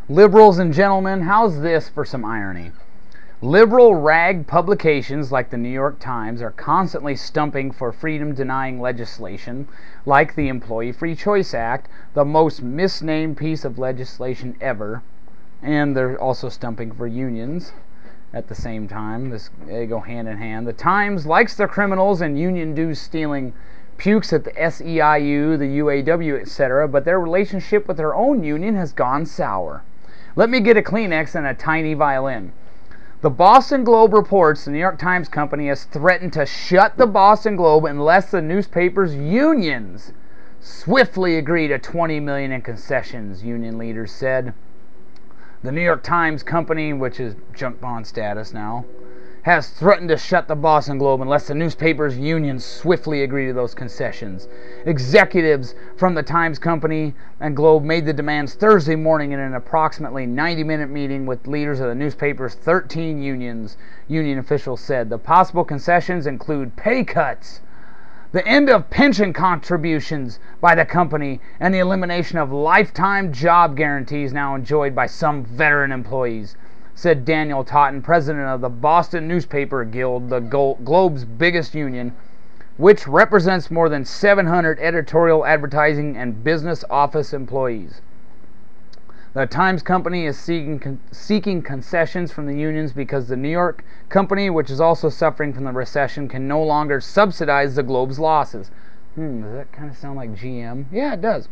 Liberals and gentlemen, how's this for some irony? Liberal rag publications like the New York Times are constantly stumping for freedom-denying legislation like the Employee Free Choice Act, the most misnamed piece of legislation ever, and they're also stumping for unions at the same time. They go hand in hand. The Times likes the criminals and union dues stealing pukes at the SEIU, the UAW, etc., but their relationship with their own union has gone sour. Let me get a Kleenex and a tiny violin. The Boston Globe reports the New York Times Company has threatened to shut the Boston Globe unless the newspaper's unions swiftly agree to $20 million in concessions, union leaders said. The New York Times Company, which is junk bond status now, has threatened to shut the Boston Globe unless the newspaper's unions swiftly agree to those concessions. Executives from the Times Company and Globe made the demands Thursday morning in an approximately 90-minute meeting with leaders of the newspaper's 13 unions, union officials said. The possible concessions include pay cuts, the end of pension contributions by the company, and the elimination of lifetime job guarantees now enjoyed by some veteran employees, said Daniel Totten, president of the Boston Newspaper Guild, the Globe's biggest union, which represents more than 700 editorial, advertising, and business office employees. The Times Company is seeking concessions from the unions because the New York company, which is also suffering from the recession, can no longer subsidize the Globe's losses. Does that kind of sound like GM? Yeah, it does.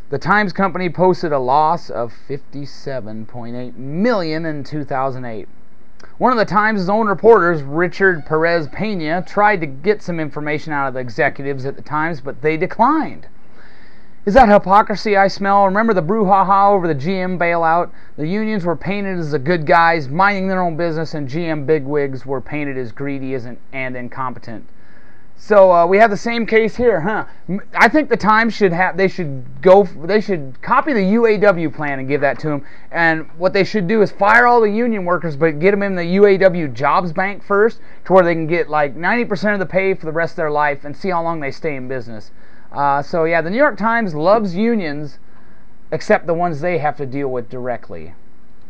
The Times Company posted a loss of $57.8 million in 2008. One of the Times' own reporters, Richard Perez Pena, tried to get some information out of the executives at the Times, but they declined. Is that hypocrisy I smell? Remember the brouhaha over the GM bailout? The unions were painted as the good guys, minding their own business, and GM bigwigs were painted as greedy and incompetent. So we have the same case here, huh? I think the Times should copy the UAW plan and give that to them. And what they should do is fire all the union workers, but get them in the UAW jobs bank first, to where they can get like 90% of the pay for the rest of their life and see how long they stay in business. So yeah, the New York Times loves unions, except the ones they have to deal with directly.